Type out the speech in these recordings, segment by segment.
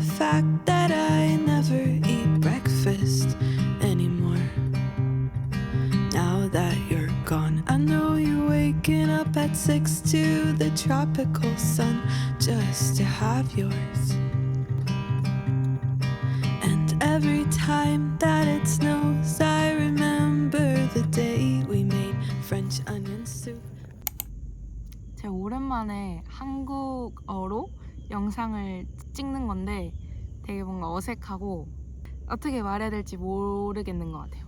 fact that I never eat breakfast anymore. Now that you're gone, I know you're waking up at 6 to the tropical sun just to have yours. And every time that it snows, I remember the day we made French onion soup. 제가 오랜만에 한국어로 영상을 찍는 건데 되게 뭔가 어색하고 어떻게 말해야 될지 모르겠는 것 같아요.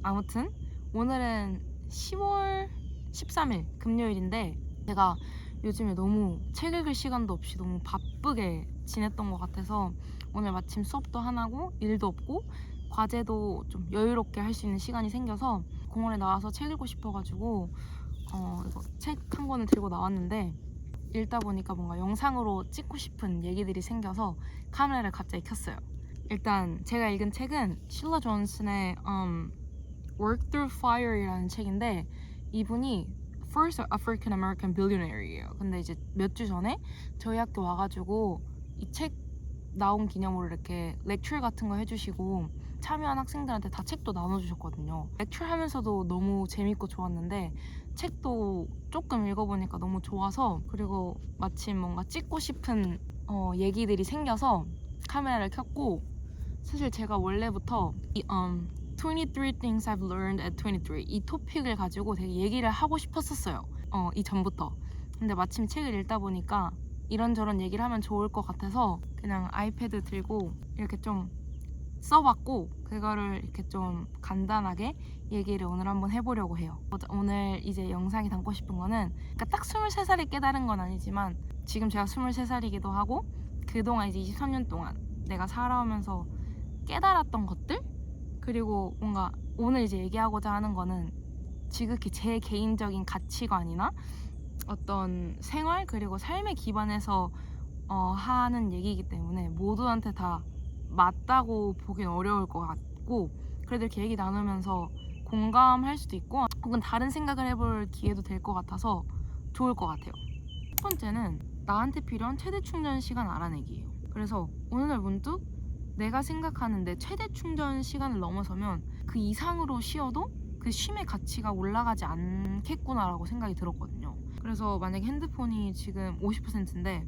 아무튼 오늘은 10월 13일 금요일인데 제가 요즘에 너무 책 읽을 시간도 없이 너무 바쁘게 지냈던 것 같아서 오늘 마침 수업도 안 하고 일도 없고 과제도 좀 여유롭게 할 수 있는 시간이 생겨서 공원에 나와서 책 읽고 싶어가지고 이거 책 한 권을 들고 나왔는데 읽다 보니까 뭔가 영상으로 찍고 싶은 얘기들이 생겨서 카메라를 갑자기 켰어요. 일단 제가 읽은 책은 실러 존슨의 Work Through Fire이라는 책인데 이분이 First African American Billionaire이에요. 근데 이제 몇 주 전에 저희 학교 와가지고 이 책 나온 기념으로 이렇게 렉처 같은 거 해주시고 참여한 학생들한테 다 책도 나눠주셨거든요. 렉처 하면서도 너무 재밌고 좋았는데 책도 조금 읽어보니까 너무 좋아서 그리고 마침 뭔가 찍고 싶은 얘기들이 생겨서 카메라를 켰고 사실 제가 원래부터 이 23 Things I've Learned at 23 이 토픽을 가지고 되게 얘기를 하고 싶었었어요. 이전부터. 근데 마침 책을 읽다 보니까 이런저런 얘기를 하면 좋을 것 같아서 그냥 아이패드 들고 이렇게 좀 써봤고 그거를 이렇게 좀 간단하게 얘기를 오늘 한번 해보려고 해요. 오늘 이제 영상이 담고 싶은 거는 그러니까 딱 23살에 깨달은 건 아니지만 지금 제가 23살이기도 하고 그동안 이제 23년 동안 내가 살아오면서 깨달았던 것들 그리고 뭔가 오늘 이제 얘기하고자 하는 거는 지극히 제 개인적인 가치관이나 어떤 생활 그리고 삶에 기반해서 하는 얘기이기 때문에 모두한테 다 맞다고 보긴 어려울 것 같고 그래도 이렇게 얘기 나누면서 공감할 수도 있고 혹은 다른 생각을 해볼 기회도 될 것 같아서 좋을 것 같아요. 첫 번째는 나한테 필요한 최대 충전 시간 알아내기예요. 그래서 오늘 문득 내가 생각하는 내 최대 충전 시간을 넘어서면 그 이상으로 쉬어도 그 쉼의 가치가 올라가지 않겠구나라고 생각이 들었거든요. 그래서 만약에 핸드폰이 지금 50%인데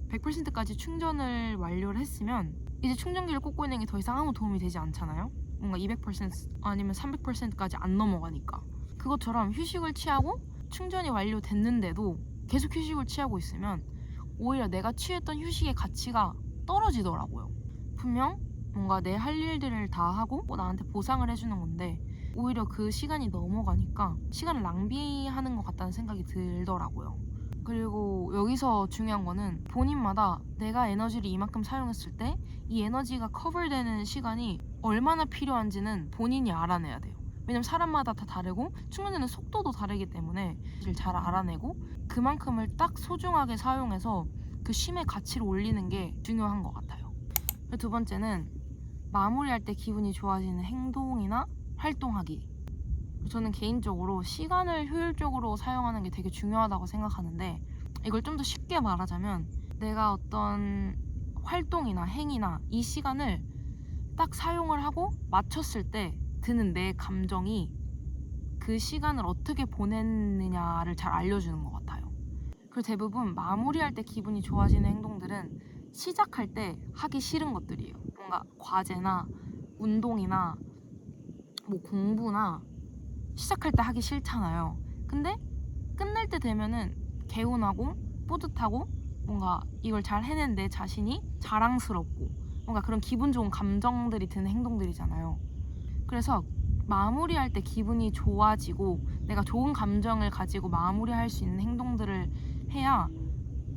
100%까지 충전을 완료를 했으면 이제 충전기를 꽂고 있는 게 더 이상 아무 도움이 되지 않잖아요. 뭔가 200% 아니면 300%까지 안 넘어가니까. 그것처럼 휴식을 취하고 충전이 완료됐는데도 계속 휴식을 취하고 있으면 오히려 내가 취했던 휴식의 가치가 떨어지더라고요. 분명 뭔가 내 할 일들을 다 하고 나한테 보상을 해주는 건데 오히려 그 시간이 넘어가니까 시간을 낭비하는 것 같다는 생각이 들더라고요. 그리고 여기서 중요한 거는 본인마다 내가 에너지를 이만큼 사용했을 때 이 에너지가 커버되는 시간이 얼마나 필요한지는 본인이 알아내야 돼요. 왜냐면 사람마다 다 다르고 충전되는 속도도 다르기 때문에 잘 알아내고 그만큼을 딱 소중하게 사용해서 그 쉼의 가치를 올리는 게 중요한 것 같아요. 두 번째는 마무리할 때 기분이 좋아지는 행동이나 활동하기. 저는 개인적으로 시간을 효율적으로 사용하는 게 되게 중요하다고 생각하는데 이걸 좀 더 쉽게 말하자면 내가 어떤 활동이나 행위나 이 시간을 딱 사용을 하고 마쳤을 때 드는 내 감정이 그 시간을 어떻게 보냈느냐를 잘 알려주는 것 같아요. 그리고 대부분 마무리할 때 기분이 좋아지는 행동들은 시작할 때 하기 싫은 것들이에요. 뭔가 과제나 운동이나 뭐 공부나 시작할 때 하기 싫잖아요. 근데 끝날 때 되면은 개운하고 뿌듯하고 뭔가 이걸 잘 해낸 내 자신이 자랑스럽고 뭔가 그런 기분 좋은 감정들이 드는 행동들이잖아요. 그래서 마무리할 때 기분이 좋아지고 내가 좋은 감정을 가지고 마무리할 수 있는 행동들을 해야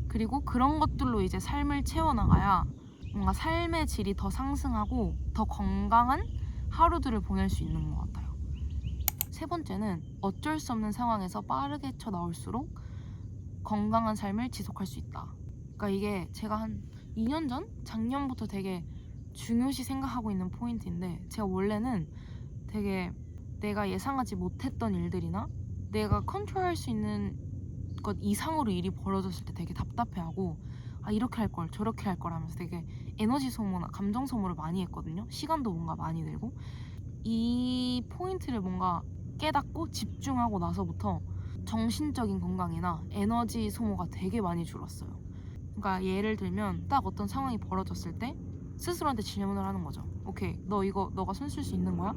그리고 그런 것들로 이제 삶을 채워나가야 뭔가 삶의 질이 더 상승하고 더 건강한 하루들을 보낼 수 있는 것 같아요. 세 번째는 어쩔 수 없는 상황에서 빠르게 쳐나올수록 건강한 삶을 지속할 수 있다. 그러니까 이게 제가 한 2년 전? 작년부터 되게 중요시 생각하고 있는 포인트인데 제가 원래는 되게 내가 예상하지 못했던 일들이나 내가 컨트롤할 수 있는 것 이상으로 일이 벌어졌을 때 되게 답답해하고 아 이렇게 할 걸 저렇게 할 걸 하면서 되게 에너지 소모나 감정 소모를 많이 했거든요. 시간도 뭔가 많이 들고. 이 포인트를 뭔가 깨닫고 집중하고 나서부터 정신적인 건강이나 에너지 소모가 되게 많이 줄었어요. 그러니까 예를 들면 딱 어떤 상황이 벌어졌을 때 스스로한테 질문을 하는 거죠. 오케이, 너 이거 너가 손 쓸 수 있는 거야?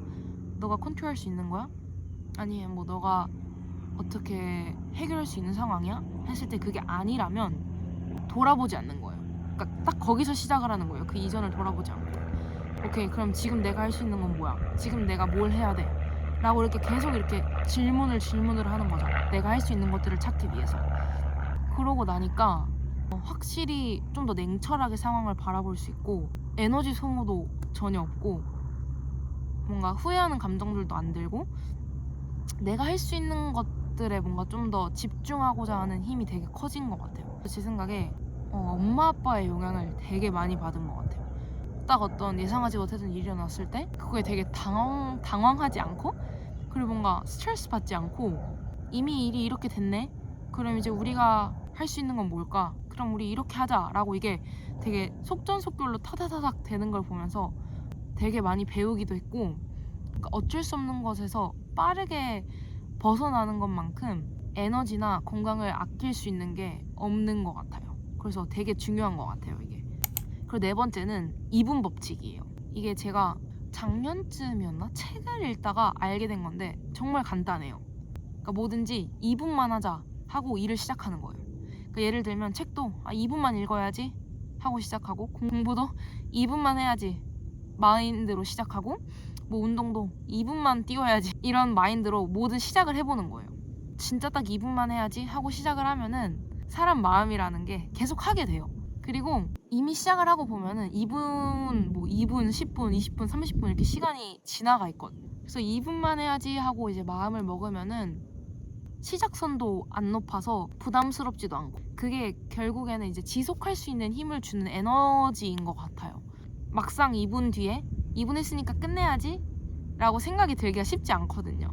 너가 컨트롤할 수 있는 거야? 아니면 뭐 너가 어떻게 해결할 수 있는 상황이야? 했을 때 그게 아니라면 돌아보지 않는 거예요. 그러니까 딱 거기서 시작을 하는 거예요. 그 이전을 돌아보지 않고. 오케이, 그럼 지금 내가 할 수 있는 건 뭐야? 지금 내가 뭘 해야 돼? 라고 이렇게 계속 이렇게 질문을 하는 거죠. 내가 할 수 있는 것들을 찾기 위해서. 그러고 나니까 확실히 좀 더 냉철하게 상황을 바라볼 수 있고 에너지 소모도 전혀 없고 뭔가 후회하는 감정들도 안 들고 내가 할 수 있는 것들에 뭔가 좀 더 집중하고자 하는 힘이 되게 커진 것 같아요. 제 생각에 엄마 아빠의 영향을 되게 많이 받은 것 같아요. 딱 어떤 예상하지 못했던 일이 일어났을 때 그거에 되게 당황하지 않고 그리고 뭔가 스트레스 받지 않고 이미 일이 이렇게 됐네? 그럼 이제 우리가 할 수 있는 건 뭘까? 그럼 우리 이렇게 하자라고 이게 되게 속전속결로 타다다닥 되는 걸 보면서 되게 많이 배우기도 했고 그러니까 어쩔 수 없는 것에서 빠르게 벗어나는 것만큼 에너지나 건강을 아낄 수 있는 게 없는 것 같아요. 그래서 되게 중요한 것 같아요 이게. 그리고 네 번째는 2분 법칙이에요. 이게 제가 작년쯤이었나? 책을 읽다가 알게 된 건데 정말 간단해요. 그러니까 뭐든지 2분만 하자 하고 일을 시작하는 거예요. 그러니까 예를 들면 책도 2분만 읽어야지 하고 시작하고 공부도 2분만 해야지 마인드로 시작하고 뭐 운동도 2분만 뛰어야지 이런 마인드로 모든 시작을 해보는 거예요. 진짜 딱 2분만 해야지 하고 시작을 하면은 사람 마음이라는 게 계속 하게 돼요. 그리고 이미 시작을 하고 보면은 2분, 뭐 2분, 10분, 20분, 30분 이렇게 시간이 지나가 있거든요. 그래서 2분만 해야지 하고 이제 마음을 먹으면은 시작선도 안 높아서 부담스럽지도 않고 그게 결국에는 이제 지속할 수 있는 힘을 주는 에너지인 것 같아요. 막상 2분 뒤에 2분 했으니까 끝내야지 라고 생각이 들기가 쉽지 않거든요.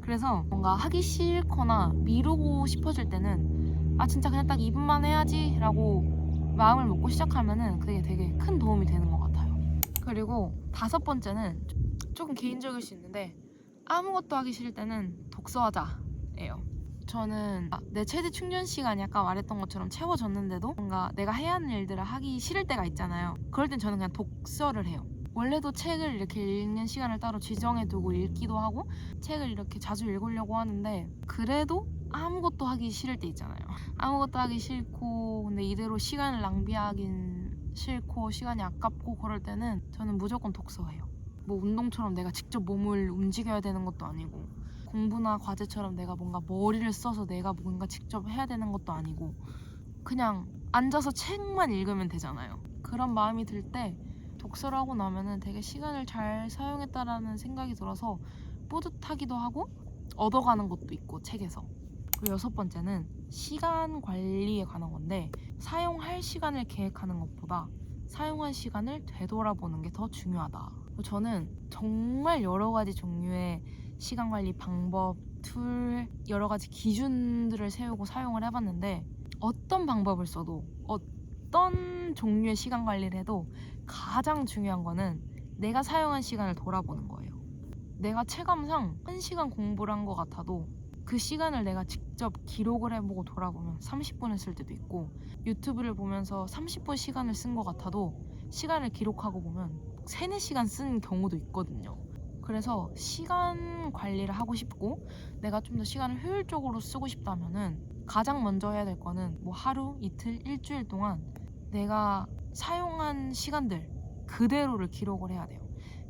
그래서 뭔가 하기 싫거나 미루고 싶어질 때는 진짜 그냥 딱 2분만 해야지 라고 마음을 먹고 시작하면은 그게 되게 큰 도움이 되는 것 같아요. 그리고 5번째는 조금 개인적일 수 있는데 아무것도 하기 싫을 때는 독서하자예요. 저는 내 최대 충전 시간이 아까 말했던 것처럼 채워졌는데도 뭔가 내가 해야 하는 일들을 하기 싫을 때가 있잖아요. 그럴 땐 저는 그냥 독서를 해요. 원래도 책을 이렇게 읽는 시간을 따로 지정해두고 읽기도 하고 책을 이렇게 자주 읽으려고 하는데 그래도 아무것도 하기 싫을 때 있잖아요. 아무것도 하기 싫고 근데 이대로 시간을 낭비하긴 싫고 시간이 아깝고 그럴 때는 저는 무조건 독서해요. 뭐 운동처럼 내가 직접 몸을 움직여야 되는 것도 아니고 공부나 과제처럼 내가 뭔가 머리를 써서 내가 뭔가 직접 해야 되는 것도 아니고 그냥 앉아서 책만 읽으면 되잖아요. 그런 마음이 들 때 독서를 하고 나면은 되게 시간을 잘 사용했다라는 생각이 들어서 뿌듯하기도 하고 얻어가는 것도 있고 책에서. 그리고 6번째는 시간 관리에 관한 건데 사용할 시간을 계획하는 것보다 사용한 시간을 되돌아보는 게 더 중요하다. 저는 정말 여러 가지 종류의 시간 관리 방법, 툴, 여러 가지 기준들을 세우고 사용을 해봤는데 어떤 방법을 써도 어떤 종류의 시간 관리를 해도 가장 중요한 거는 내가 사용한 시간을 돌아보는 거예요. 내가 체감상 1시간 공부를 한 것 같아도 그 시간을 내가 직접 기록을 해보고 돌아보면 30분 했을 때도 있고 유튜브를 보면서 30분 시간을 쓴 것 같아도 시간을 기록하고 보면 3, 4시간 쓴 경우도 있거든요. 그래서 시간 관리를 하고 싶고 내가 좀 더 시간을 효율적으로 쓰고 싶다면은 가장 먼저 해야 될 거는 뭐 하루, 이틀, 일주일 동안 내가 사용한 시간들 그대로를 기록을 해야 돼요.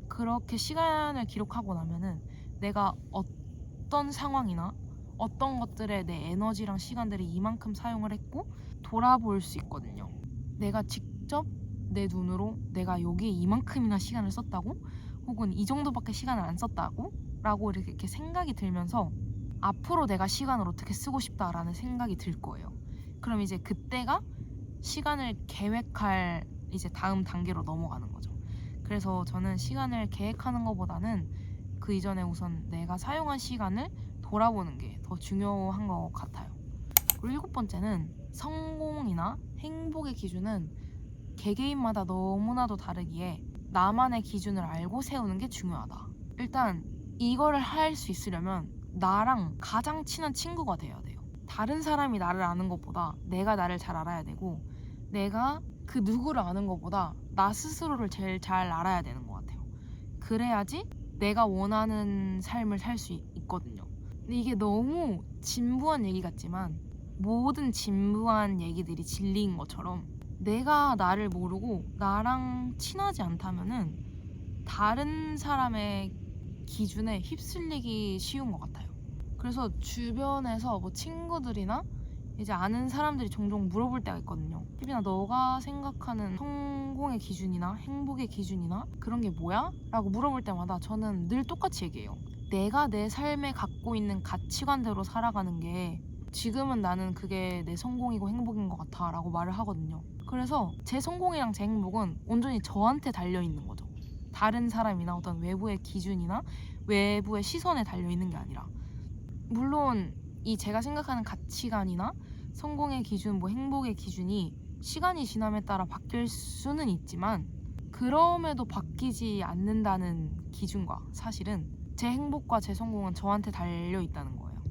그렇게 시간을 기록하고 나면은 내가 어떤 상황이나 어떤 것들에 내 에너지랑 시간들이 이만큼 사용을 했고 돌아볼 수 있거든요. 내가 직접 내 눈으로 내가 여기에 이만큼이나 시간을 썼다고 혹은 이 정도밖에 시간을 안 썼다고 라고 이렇게 생각이 들면서 앞으로 내가 시간을 어떻게 쓰고 싶다라는 생각이 들 거예요. 그럼 이제 그때가 시간을 계획할 이제 다음 단계로 넘어가는 거죠. 그래서 저는 시간을 계획하는 것보다는 그 이전에 우선 내가 사용한 시간을 돌아보는 게 더 중요한 것 같아요. 그리고 7번째는 성공이나 행복의 기준은 개개인마다 너무나도 다르기에 나만의 기준을 알고 세우는 게 중요하다. 일단 이거를 할 수 있으려면 나랑 가장 친한 친구가 돼야 돼요. 다른 사람이 나를 아는 것보다 내가 나를 잘 알아야 되고, 내가 그 누구를 아는 것보다 나 스스로를 제일 잘 알아야 되는 것 같아요. 그래야지 내가 원하는 삶을 살 수 있거든요. 근데 이게 너무 진부한 얘기 같지만 모든 진부한 얘기들이 진리인 것처럼 내가 나를 모르고 나랑 친하지 않다면은 다른 사람의 기준에 휩쓸리기 쉬운 것 같아요. 그래서 주변에서 뭐 친구들이나 이제 아는 사람들이 종종 물어볼 때가 있거든요. 혜빈아, 너가 생각하는 성공의 기준이나 행복의 기준이나 그런 게 뭐야? 라고 물어볼 때마다 저는 늘 똑같이 얘기해요. 내가 내 삶에 갖고 있는 가치관대로 살아가는 게 지금은 나는 그게 내 성공이고 행복인 것 같아 라고 말을 하거든요. 그래서 제 성공이랑 제 행복은 온전히 저한테 달려있는 거죠. 다른 사람이나 어떤 외부의 기준이나 외부의 시선에 달려있는 게 아니라, 물론 이 제가 생각하는 가치관이나 성공의 기준, 뭐 행복의 기준이 시간이 지남에 따라 바뀔 수는 있지만 그럼에도 바뀌지 않는다는 기준과 사실은 제 행복과 제 성공은 저한테 달려있다는 거예요.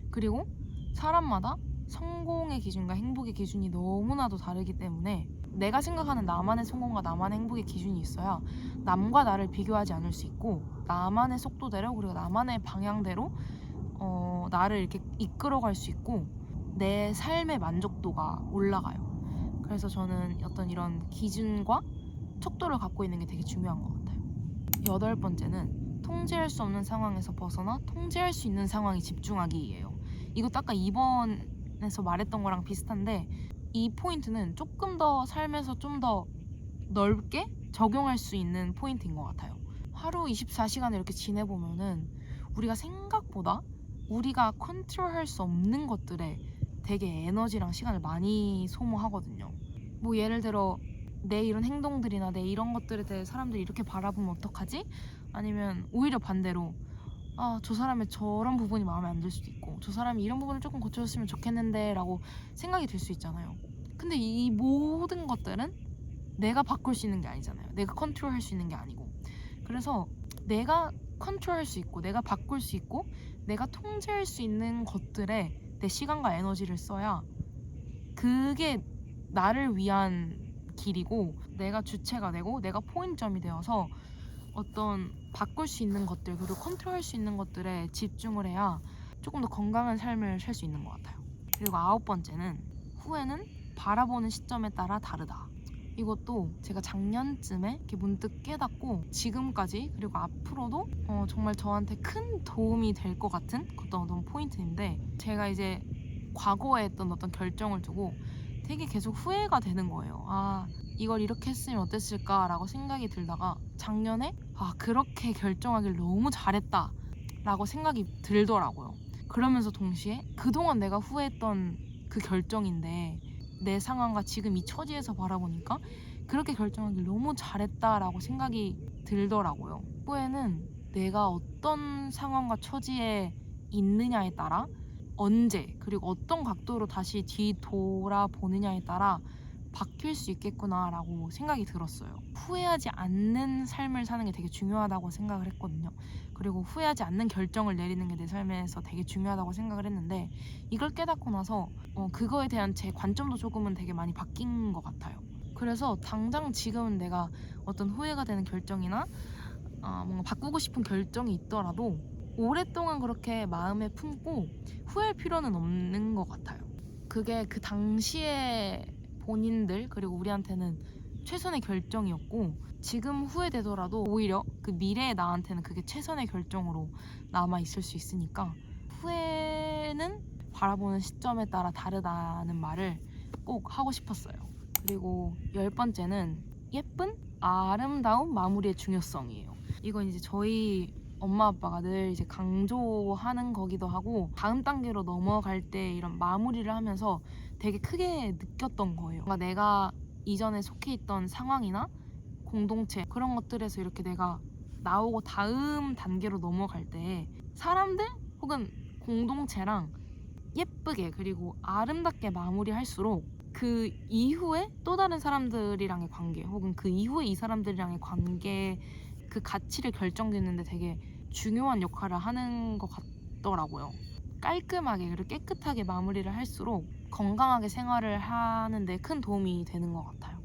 그리고 사람마다 성공의 기준과 행복의 기준이 너무나도 다르기 때문에 내가 생각하는 나만의 성공과 나만의 행복의 기준이 있어야 남과 나를 비교하지 않을 수 있고, 나만의 속도대로 그리고 나만의 방향대로 나를 이렇게 이끌어갈 수 있고 내 삶의 만족도가 올라가요. 그래서 저는 어떤 이런 기준과 촉도를 갖고 있는 게 되게 중요한 것 같아요. 8번째는 통제할 수 없는 상황에서 벗어나 통제할 수 있는 상황에 집중하기예요. 이것도 아까 2번에서 말했던 거랑 비슷한데, 이 포인트는 조금 더 삶에서 좀 더 넓게 적용할 수 있는 포인트인 것 같아요. 하루 24시간을 이렇게 지내보면은 우리가 생각보다 우리가 컨트롤할 수 없는 것들에 되게 에너지랑 시간을 많이 소모하거든요. 뭐 예를 들어 내 이런 행동들이나 내 이런 것들에 대해 사람들이 이렇게 바라보면 어떡하지? 아니면 오히려 반대로 저 사람의 저런 부분이 마음에 안 들 수도 있고, 저 사람이 이런 부분을 조금 고쳐줬으면 좋겠는데 라고 생각이 들 수 있잖아요. 근데 이 모든 것들은 내가 바꿀 수 있는 게 아니잖아요. 내가 컨트롤할 수 있는 게 아니고. 그래서 내가 컨트롤할 수 있고 내가 바꿀 수 있고 내가 통제할 수 있는 것들에 내 시간과 에너지를 써야 그게 나를 위한 길이고 내가 주체가 되고 내가 포인트점이 되어서 어떤 바꿀 수 있는 것들 그리고 컨트롤할 수 있는 것들에 집중을 해야 조금 더 건강한 삶을 살 수 있는 것 같아요. 그리고 9번째는 후회는 바라보는 시점에 따라 다르다. 이것도 제가 작년쯤에 이렇게 문득 깨닫고 지금까지 그리고 앞으로도 정말 저한테 큰 도움이 될 것 같은 어떤 포인트인데, 제가 이제 과거에 했던 어떤 결정을 두고 되게 계속 후회가 되는 거예요. 이걸 이렇게 했으면 어땠을까 라고 생각이 들다가 작년에 그렇게 결정하길 너무 잘했다 라고 생각이 들더라고요. 그러면서 동시에 그동안 내가 후회했던 그 결정인데 내 상황과 지금 이 처지에서 바라보니까 그렇게 결정하길 너무 잘했다라고 생각이 들더라고요. 후회는 내가 어떤 상황과 처지에 있느냐에 따라 언제 그리고 어떤 각도로 다시 뒤돌아보느냐에 따라 바뀔 수 있겠구나라고 생각이 들었어요. 후회하지 않는 삶을 사는 게 되게 중요하다고 생각을 했거든요. 그리고 후회하지 않는 결정을 내리는 게 내 삶에서 되게 중요하다고 생각을 했는데, 이걸 깨닫고 나서 그거에 대한 제 관점도 조금은 되게 많이 바뀐 것 같아요. 그래서 당장 지금은 내가 어떤 후회가 되는 결정이나 뭔가 바꾸고 싶은 결정이 있더라도 오랫동안 그렇게 마음에 품고 후회할 필요는 없는 것 같아요. 그게 그 당시에 본인들 그리고 우리한테는 최선의 결정이었고 지금 후회되더라도 오히려 그 미래의 나한테는 그게 최선의 결정으로 남아있을 수 있으니까 후회는 바라보는 시점에 따라 다르다는 말을 꼭 하고 싶었어요. 그리고 10번째는 예쁜 아름다운 마무리의 중요성이에요. 이건 이제 저희 엄마 아빠가 늘 이제 강조하는 거기도 하고 다음 단계로 넘어갈 때 이런 마무리를 하면서 되게 크게 느꼈던 거예요. 뭔가 내가 이전에 속해 있던 상황이나 공동체 그런 것들에서 이렇게 내가 나오고 다음 단계로 넘어갈 때 사람들 혹은 공동체랑 예쁘게 그리고 아름답게 마무리할수록 그 이후에 또 다른 사람들이랑의 관계 혹은 그 이후에 이 사람들이랑의 관계 그 가치를 결정짓는데 되게 중요한 역할을 하는 것 같더라고요. 깔끔하게 그리고 깨끗하게 마무리를 할수록 건강하게 생활을 하는데 큰 도움이 되는 것 같아요.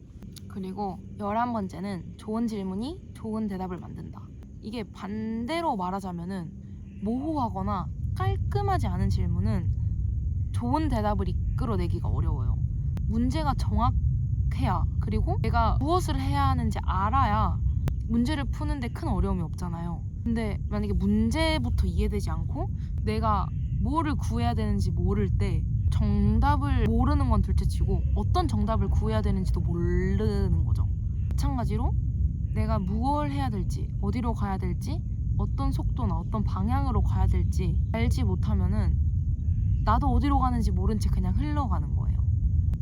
그리고 11번째는 좋은 질문이 좋은 대답을 만든다. 이게 반대로 말하자면은 모호하거나 깔끔하지 않은 질문은 좋은 대답을 이끌어내기가 어려워요. 문제가 정확해야, 그리고 내가 무엇을 해야 하는지 알아야 문제를 푸는데 큰 어려움이 없잖아요. 근데 만약에 문제부터 이해되지 않고 내가 뭐를 구해야 되는지 모를 때 정답을 모르는 건 둘째치고 어떤 정답을 구해야 되는지도 모르는 거죠. 마찬가지로 내가 무엇을 해야 될지, 어디로 가야 될지, 어떤 속도나 어떤 방향으로 가야 될지 알지 못하면은 나도 어디로 가는지 모른 채 그냥 흘러가는 거예요.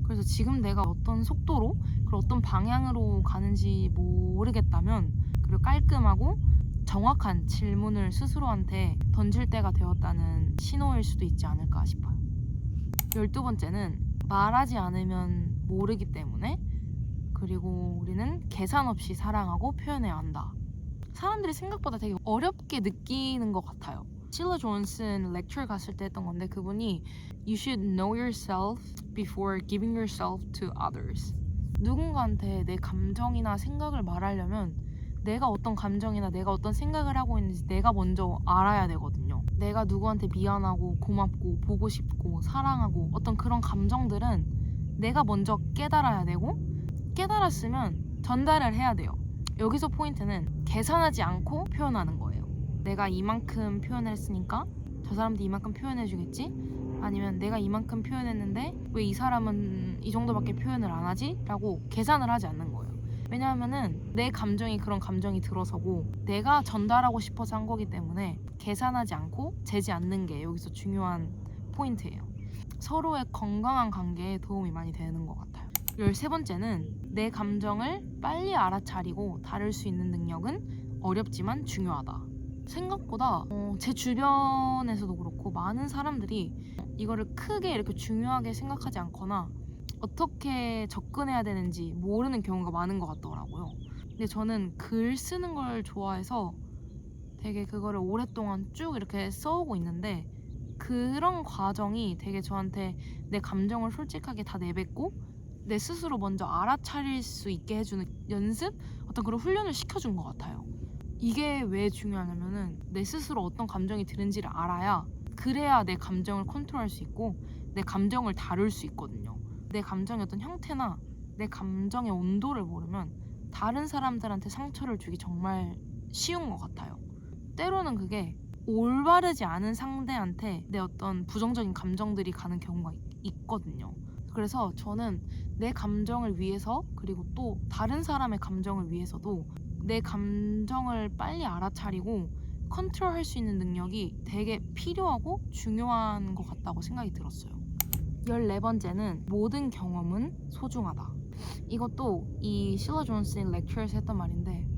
그래서 지금 내가 어떤 속도로 그리고 어떤 방향으로 가는지 모르겠다면, 그리고 깔끔하고 정확한 질문을 스스로한테 던질 때가 되었다는 신호일 수도 있지 않을까 싶어요. 12번째는 말하지 않으면 모르기 때문에, 그리고 우리는 계산 없이 사랑하고 표현해야 한다. 사람들이 생각보다 되게 어렵게 느끼는 것 같아요. 실러 존슨 렉처 갔을 때 했던 건데, 그분이 You should know yourself before giving yourself to others. 누군가한테 내 감정이나 생각을 말하려면 내가 어떤 감정이나 내가 어떤 생각을 하고 있는지 내가 먼저 알아야 되거든요. 내가 누구한테 미안하고 고맙고 보고 싶고 사랑하고 어떤 그런 감정들은 내가 먼저 깨달아야 되고, 깨달았으면 전달을 해야 돼요. 여기서 포인트는 계산하지 않고 표현하는 거예요. 내가 이만큼 표현을 했으니까 저 사람도 이만큼 표현해주겠지? 아니면 내가 이만큼 표현했는데 왜 이 사람은 이 정도밖에 표현을 안 하지? 라고 계산을 하지 않는 거예요. 왜냐하면은 내 감정이 그런 감정이 들어서고 내가 전달하고 싶어서 한 거기 때문에 계산하지 않고 재지 않는 게 여기서 중요한 포인트예요. 서로의 건강한 관계에 도움이 많이 되는 것 같아요. 13번째는 내 감정을 빨리 알아차리고 다룰 수 있는 능력은 어렵지만 중요하다. 생각보다 제 주변에서도 그렇고 많은 사람들이 이거를 크게 이렇게 중요하게 생각하지 않거나 어떻게 접근해야 되는지 모르는 경우가 많은 것 같더라고요. 근데 저는 글 쓰는 걸 좋아해서 되게 그거를 오랫동안 쭉 이렇게 써오고 있는데, 그런 과정이 되게 저한테 내 감정을 솔직하게 다 내뱉고 내 스스로 먼저 알아차릴 수 있게 해주는 연습? 어떤 그런 훈련을 시켜준 것 같아요. 이게 왜 중요하냐면은 내 스스로 어떤 감정이 드는지를 알아야, 그래야 내 감정을 컨트롤할 수 있고 내 감정을 다룰 수 있거든요. 내 감정의 어떤 형태나 내 감정의 온도를 모르면 다른 사람들한테 상처를 주기 정말 쉬운 것 같아요. 때로는 그게 올바르지 않은 상대한테 내 어떤 부정적인 감정들이 가는 경우가 있거든요. 그래서 저는 내 감정을 위해서, 그리고 또 다른 사람의 감정을 위해서도 내 감정을 빨리 알아차리고 컨트롤할 수 있는 능력이 되게 필요하고 중요한 것 같다고 생각이 들었어요. 14번째는 모든 경험은 소중하다. 이것도 이 실러 존슨 렉처에서 했던 말인데,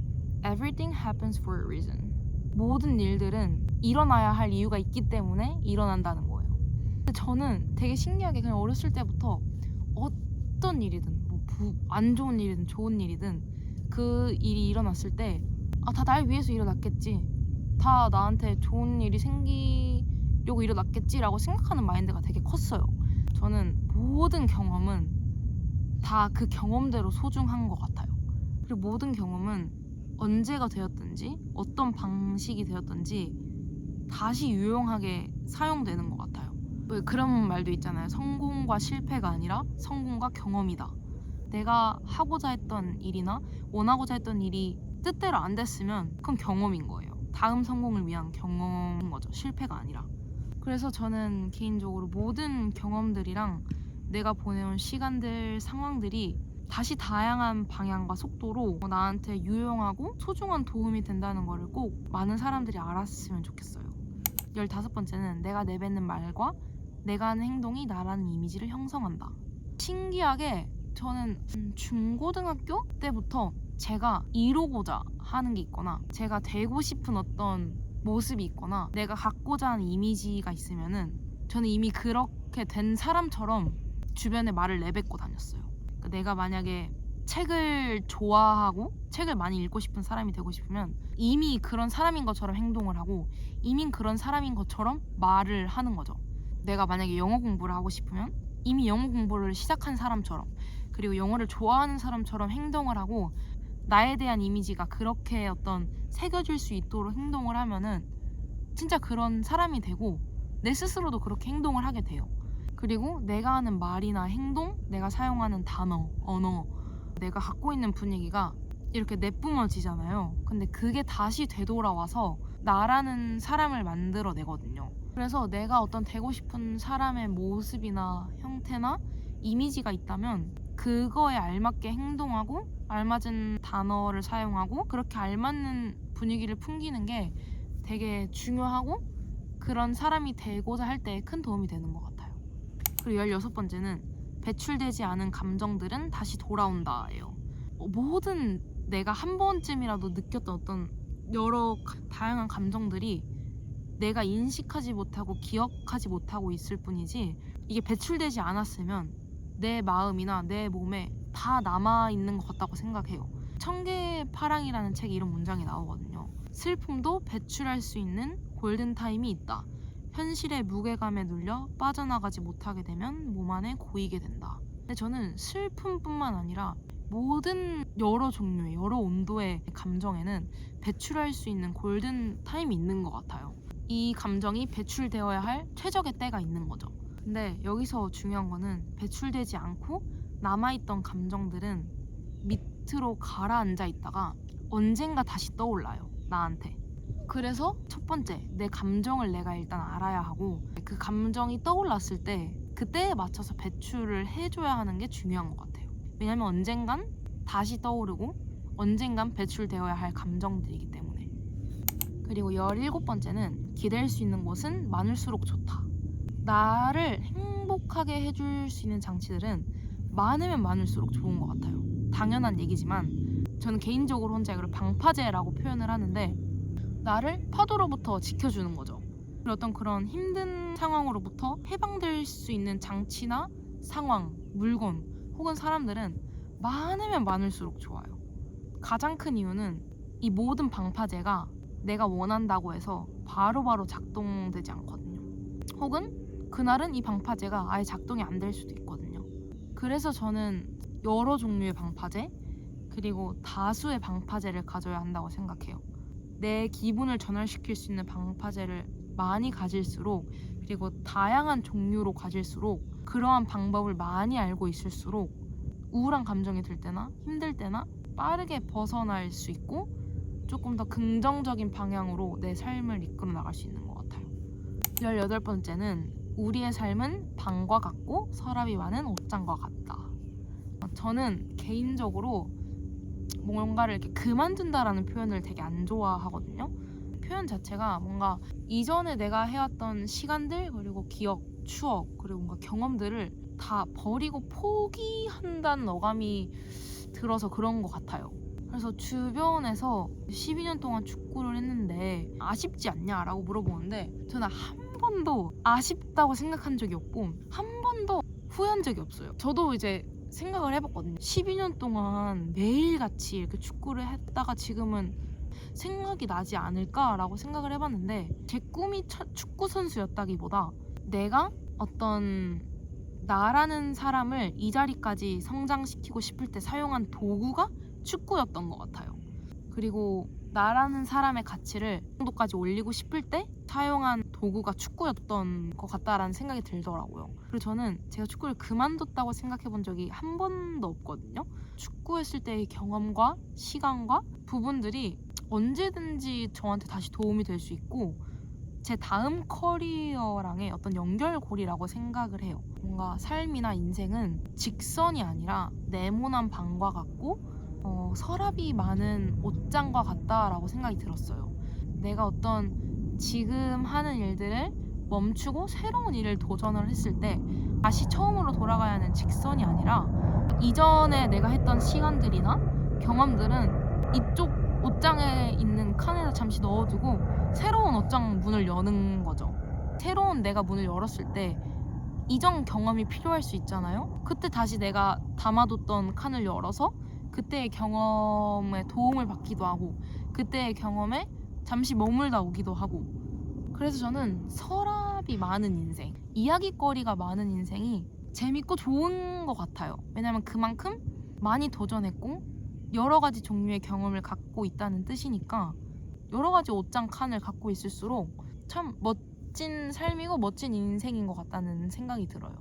Everything happens for a reason. 모든 일들은 일어나야 할 이유가 있기 때문에 일어난다는 거예요. 근데 저는 되게 신기하게 그냥 어렸을 때부터 어떤 일이든 안 좋은 일이든 좋은 일이든 그 일이 일어났을 때 다 날 위해서 일어났겠지, 다 나한테 좋은 일이 생기려고 일어났겠지라고 생각하는 마인드가 되게 컸어요. 저는 모든 경험은 다 그 경험대로 소중한 것 같아요. 그리고 모든 경험은 언제가 되었든지 어떤 방식이 되었든지 다시 유용하게 사용되는 것 같아요. 왜 그런 말도 있잖아요. 성공과 실패가 아니라 성공과 경험이다. 내가 하고자 했던 일이나 원하고자 했던 일이 뜻대로 안 됐으면 그건 경험인 거예요. 다음 성공을 위한 경험인 거죠. 실패가 아니라. 그래서 저는 개인적으로 모든 경험들이랑 내가 보내온 시간들, 상황들이 다시 다양한 방향과 속도로 나한테 유용하고 소중한 도움이 된다는 거를 꼭 많은 사람들이 알았으면 좋겠어요. 15번째는 내가 내뱉는 말과 내가 하는 행동이 나라는 이미지를 형성한다. 신기하게 저는 중고등학교 때부터 제가 이루고자 하는 게 있거나 제가 되고 싶은 어떤 모습이 있거나 내가 갖고자 하는 이미지가 있으면은 저는 이미 그렇게 된 사람처럼 주변에 말을 내뱉고 다녔어요. 그러니까 내가 만약에 책을 좋아하고 책을 많이 읽고 싶은 사람이 되고 싶으면 이미 그런 사람인 것처럼 행동을 하고 이미 그런 사람인 것처럼 말을 하는 거죠. 내가 만약에 영어 공부를 하고 싶으면 이미 영어 공부를 시작한 사람처럼, 그리고 영어를 좋아하는 사람처럼 행동을 하고 나에 대한 이미지가 그렇게 어떤 새겨질 수 있도록 행동을 하면은 진짜 그런 사람이 되고 내 스스로도 그렇게 행동을 하게 돼요. 그리고 내가 하는 말이나 행동, 내가 사용하는 단어, 언어, 내가 갖고 있는 분위기가 이렇게 내뿜어지잖아요. 근데 그게 다시 되돌아와서 나라는 사람을 만들어내거든요. 그래서 내가 어떤 되고 싶은 사람의 모습이나 형태나 이미지가 있다면 그거에 알맞게 행동하고 알맞은 단어를 사용하고 그렇게 알맞는 분위기를 풍기는 게 되게 중요하고 그런 사람이 되고자 할 때 큰 도움이 되는 것 같아요. 그리고 16번째는 배출되지 않은 감정들은 다시 돌아온다예요. 모든 내가 한 번쯤이라도 느꼈던 어떤 여러 다양한 감정들이 내가 인식하지 못하고 기억하지 못하고 있을 뿐이지 이게 배출되지 않았으면 내 마음이나 내 몸에 다 남아있는 것 같다고 생각해요. 청개파랑이라는 책에 이런 문장이 나오거든요. 슬픔도 배출할 수 있는 골든타임이 있다. 현실의 무게감에 눌려 빠져나가지 못하게 되면 몸 안에 고이게 된다. 근데 저는 슬픔뿐만 아니라 모든 여러 종류의 여러 온도의 감정에는 배출할 수 있는 골든타임이 있는 것 같아요. 이 감정이 배출되어야 할 최적의 때가 있는 거죠. 근데 여기서 중요한 거는 배출되지 않고 남아있던 감정들은 밑으로 가라앉아 있다가 언젠가 다시 떠올라요, 나한테. 그래서 첫 번째, 내 감정을 내가 일단 알아야 하고 그 감정이 떠올랐을 때 그때에 맞춰서 배출을 해줘야 하는 게 중요한 것 같아요. 왜냐면 언젠간 다시 떠오르고 언젠간 배출되어야 할 감정들이기 때문에. 그리고 17번째는 기댈 수 있는 곳은 많을수록 좋다. 나를 행복하게 해줄 수 있는 장치들은 많으면 많을수록 좋은 것 같아요. 당연한 얘기지만 저는 개인적으로 혼자 이걸 방파제라고 표현을 하는데 나를 파도로부터 지켜주는 거죠. 어떤 그런 힘든 상황으로부터 해방될 수 있는 장치나 상황, 물건 혹은 사람들은 많으면 많을수록 좋아요. 가장 큰 이유는 이 모든 방파제가 내가 원한다고 해서 바로바로 작동되지 않거든요. 혹은 그날은 이 방파제가 아예 작동이 안 될 수도 있거든요. 그래서 저는 여러 종류의 방파제 그리고 다수의 방파제를 가져야 한다고 생각해요. 내 기분을 전환시킬 수 있는 방파제를 많이 가질수록 그리고 다양한 종류로 가질수록 그러한 방법을 많이 알고 있을수록 우울한 감정이 들 때나 힘들 때나 빠르게 벗어날 수 있고 조금 더 긍정적인 방향으로 내 삶을 이끌어 나갈 수 있는 것 같아요. 18번째는 우리의 삶은 방과 같고 서랍이 많은 옷장과 같다. 저는 개인적으로 뭔가를 이렇게 그만둔다라는 표현을 되게 안 좋아하거든요. 표현 자체가 뭔가 이전에 내가 해왔던 시간들 그리고 기억, 추억 그리고 뭔가 경험들을 다 버리고 포기한다는 어감이 들어서 그런 것 같아요. 그래서 주변에서 12년 동안 축구를 했는데 아쉽지 않냐라고 물어보는데 저는 한 번도 아쉽다고 생각한 적이 없고 한 번도 후회한 적이 없어요. 저도 이제 생각을 해봤거든요. 12년 동안 매일같이 이렇게 축구를 했다가 지금은 생각이 나지 않을까라고 생각을 해봤는데 제 꿈이 축구 선수였다기보다 내가 어떤 나라는 사람을 이 자리까지 성장시키고 싶을 때 사용한 도구가 축구였던 것 같아요. 그리고 나라는 사람의 가치를 이 정도까지 올리고 싶을 때 사용한 도구가 축구였던 것 같다라는 생각이 들더라고요. 그리고 저는 제가 축구를 그만뒀다고 생각해 본 적이 한 번도 없거든요. 축구했을 때의 경험과 시간과 부분들이 언제든지 저한테 다시 도움이 될 수 있고 제 다음 커리어랑의 어떤 연결고리라고 생각을 해요. 뭔가 삶이나 인생은 직선이 아니라 네모난 방과 같고 서랍이 많은 옷장과 같다라고 생각이 들었어요. 내가 어떤 지금 하는 일들을 멈추고 새로운 일을 도전을 했을 때 다시 처음으로 돌아가야 하는 직선이 아니라 이전에 내가 했던 시간들이나 경험들은 이쪽 옷장에 있는 칸에다 잠시 넣어두고 새로운 옷장 문을 여는 거죠. 새로운 내가 문을 열었을 때 이전 경험이 필요할 수 있잖아요. 그때 다시 내가 담아뒀던 칸을 열어서 그때의 경험에 도움을 받기도 하고 그때의 경험에 잠시 머물다 오기도 하고. 그래서 저는 서랍이 많은 인생, 이야기거리가 많은 인생이 재밌고 좋은 것 같아요. 왜냐면 그만큼 많이 도전했고 여러 가지 종류의 경험을 갖고 있다는 뜻이니까 여러 가지 옷장 칸을 갖고 있을수록 참 멋진 삶이고 멋진 인생인 것 같다는 생각이 들어요.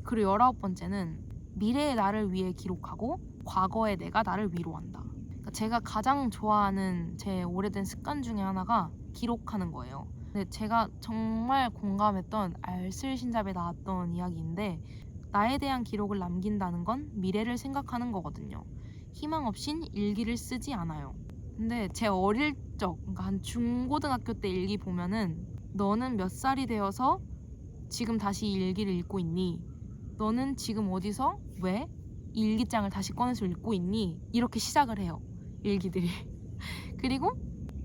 그리고 19번째는 미래의 나를 위해 기록하고 과거의 내가 나를 위로한다. 그러니까 제가 가장 좋아하는 제 오래된 습관 중에 하나가 기록하는 거예요. 근데 제가 정말 공감했던 알쓸신잡에 나왔던 이야기인데 나에 대한 기록을 남긴다는 건 미래를 생각하는 거거든요. 희망 없인 일기를 쓰지 않아요. 근데 제 어릴 적, 그러니까 한 중고등학교 때 일기 보면은 너는 몇 살이 되어서 지금 다시 이 일기를 읽고 있니? 너는 지금 어디서 왜 이 일기장을 다시 꺼내서 읽고 있니? 이렇게 시작을 해요. 일기들이. 그리고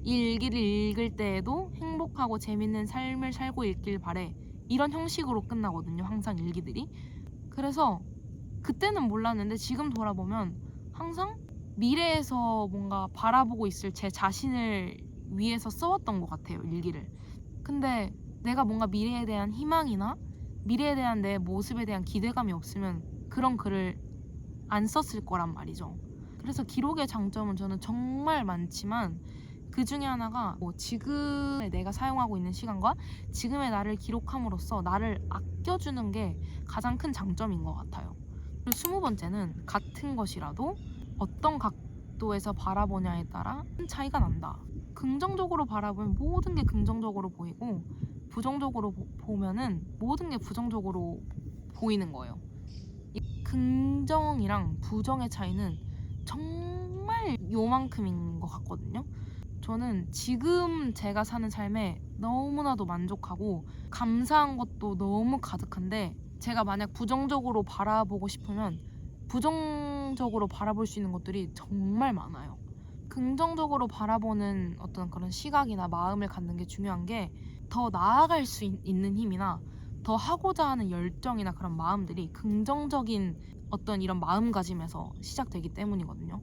이 일기를 읽을 때에도 행복하고 재밌는 삶을 살고 있길 바래. 이런 형식으로 끝나거든요. 항상 일기들이. 그래서 그때는 몰랐는데 지금 돌아보면 항상 미래에서 뭔가 바라보고 있을 제 자신을 위해서 써왔던 것 같아요. 일기를. 근데 내가 뭔가 미래에 대한 희망이나 미래에 대한 내 모습에 대한 기대감이 없으면 그런 글을 안 썼을 거란 말이죠. 그래서 기록의 장점은 저는 정말 많지만 그 중에 하나가 지금의 내가 사용하고 있는 시간과 지금의 나를 기록함으로써 나를 아껴주는 게 가장 큰 장점인 것 같아요. 그리고 20번째는 같은 것이라도 어떤 각도에서 바라보냐에 따라 큰 차이가 난다. 긍정적으로 바라보면 모든 게 긍정적으로 보이고 부정적으로 보면은 모든 게 부정적으로 보이는 거예요. 이 긍정이랑 부정의 차이는 정말 요만큼인 것 같거든요. 저는 지금 제가 사는 삶에 너무나도 만족하고 감사한 것도 너무 가득한데 제가 만약 부정적으로 바라보고 싶으면 부정적으로 바라볼 수 있는 것들이 정말 많아요. 긍정적으로 바라보는 어떤 그런 시각이나 마음을 갖는 게 중요한 게 더 나아갈 수 있는 힘이나 더 하고자 하는 열정이나 그런 마음들이 긍정적인 어떤 이런 마음가짐에서 시작되기 때문이거든요.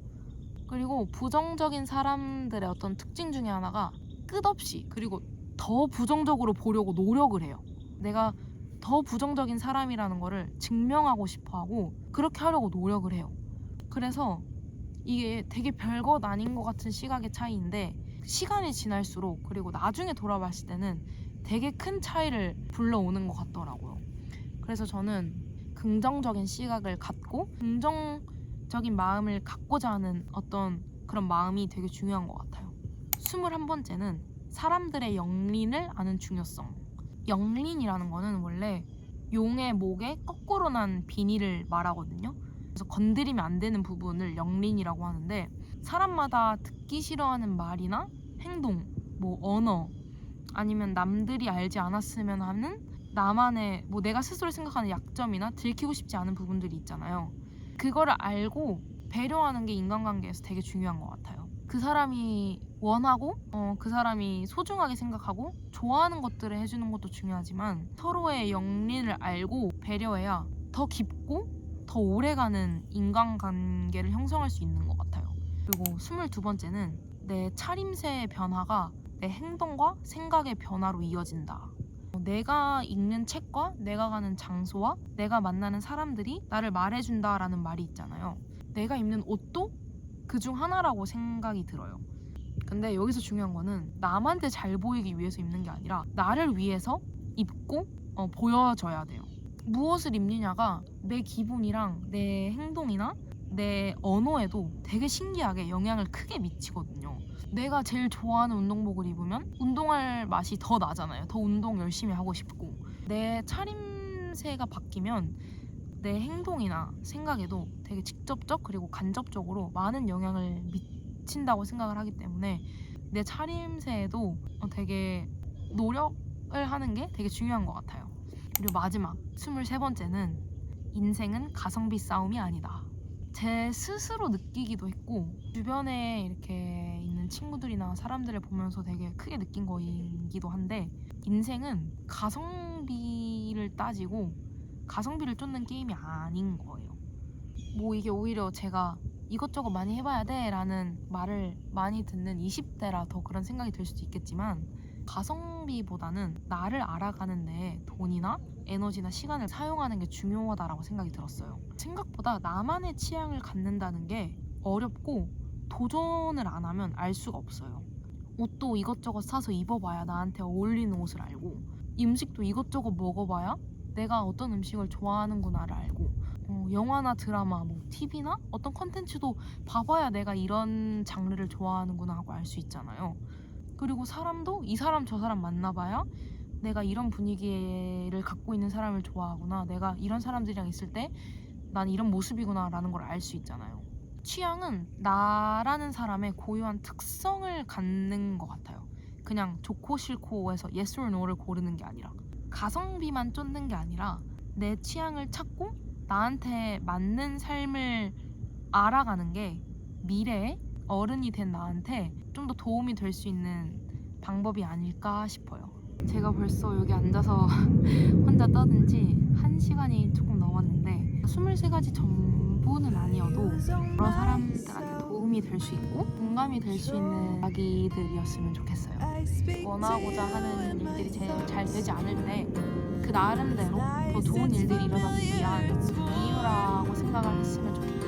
그리고 부정적인 사람들의 어떤 특징 중에 하나가 끝없이 그리고 더 부정적으로 보려고 노력을 해요. 내가 더 부정적인 사람이라는 거를 증명하고 싶어 하고 그렇게 하려고 노력을 해요. 그래서 이게 되게 별것 아닌 것 같은 시각의 차이인데 시간이 지날수록 그리고 나중에 돌아봤을 때는 되게 큰 차이를 불러오는 것 같더라고요. 그래서 저는 긍정적인 시각을 갖고 긍정적인 마음을 갖고자 하는 어떤 그런 마음이 되게 중요한 것 같아요. 21번째는 사람들의 영린을 아는 중요성. 영린이라는 거는 원래 용의 목에 거꾸로 난 비닐을 말하거든요. 그래서 건드리면 안 되는 부분을 영린이라고 하는데 사람마다 듣기 싫어하는 말이나 행동, 언어 아니면 남들이 알지 않았으면 하는 나만의 내가 스스로 생각하는 약점이나 들키고 싶지 않은 부분들이 있잖아요. 그거를 알고 배려하는 게 인간관계에서 되게 중요한 것 같아요. 그 사람이 원하고 그 사람이 소중하게 생각하고 좋아하는 것들을 해주는 것도 중요하지만 서로의 영린을 알고 배려해야 더 깊고 더 오래가는 인간관계를 형성할 수 있는 것 같아요. 그리고 22번째는 내 차림새의 변화가 내 행동과 생각의 변화로 이어진다. 내가 읽는 책과 내가 가는 장소와 내가 만나는 사람들이 나를 말해준다라는 말이 있잖아요. 내가 입는 옷도 그중 하나라고 생각이 들어요. 근데 여기서 중요한 거는 남한테 잘 보이기 위해서 입는 게 아니라 나를 위해서 입고 보여져야 돼요. 무엇을 입느냐가 내 기분이랑 내 행동이나 내 언어에도 되게 신기하게 영향을 크게 미치거든요. 내가 제일 좋아하는 운동복을 입으면 운동할 맛이 더 나잖아요. 더 운동 열심히 하고 싶고 내 차림새가 바뀌면 내 행동이나 생각에도 되게 직접적 그리고 간접적으로 많은 영향을 미친다고 생각을 하기 때문에 내 차림새에도 되게 노력을 하는 게 되게 중요한 것 같아요. 그리고 마지막 23번째는 인생은 가성비 싸움이 아니다. 제 스스로 느끼기도 했고 주변에 이렇게 있는 친구들이나 사람들을 보면서 되게 크게 느낀 거이기도 한데 인생은 가성비를 따지고 가성비를 쫓는 게임이 아닌 거예요. 뭐 이게 오히려 제가 이것저것 많이 해봐야 돼 라는 말을 많이 듣는 20대라 더 그런 생각이 들 수도 있겠지만, 가성비보다는 나를 알아가는데 돈이나 에너지나 시간을 사용하는 게 중요하다라고 생각이 들었어요. 생각보다 나만의 취향을 갖는다는 게 어렵고 도전을 안 하면 알 수가 없어요. 옷도 이것저것 사서 입어봐야 나한테 어울리는 옷을 알고, 음식도 이것저것 먹어봐야 내가 어떤 음식을 좋아하는구나를 알고, 영화나 드라마, 뭐 TV나 어떤 컨텐츠도 봐봐야 내가 이런 장르를 좋아하는구나 하고 알 수 있잖아요. 그리고 사람도 이 사람 저 사람 만나봐야 내가 이런 분위기를 갖고 있는 사람을 좋아하구나, 내가 이런 사람들이랑 있을 때 난 이런 모습이구나 라는 걸 알 수 있잖아요. 취향은 나라는 사람의 고유한 특성을 갖는 것 같아요. 그냥 좋고 싫고에서 yes or no를 고르는 게 아니라, 가성비만 쫓는 게 아니라 내 취향을 찾고 나한테 맞는 삶을 알아가는 게 미래에 어른이 된 나한테 좀 더 도움이 될 수 있는 방법이 아닐까 싶어요. 제가 벌써 여기 앉아서 혼자 떠든 지 1시간이 조금 넘었는데, 23가지 전부는 아니어도 여러 사람들한테 도움이 될 수 있고 공감이 될 수 있는 이야기들이었으면 좋겠어요. 원하고자 하는 일들이 제일 잘 되지 않을 때 그 나름대로 더 좋은 일들이 일어나기 위한 이유라고 생각을 했으면 좋겠고,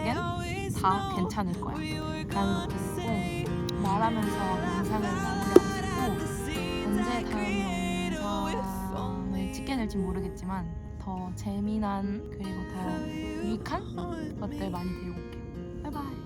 결국엔 다 괜찮을 거야 라는 것도 있고, 말하면서 영상을 마무리하고 싶고, 언제 다음 영상을 찍게 될지 모르겠지만 더 재미난 그리고 더 유익한 것들 많이 들고 올게요. 바이바이.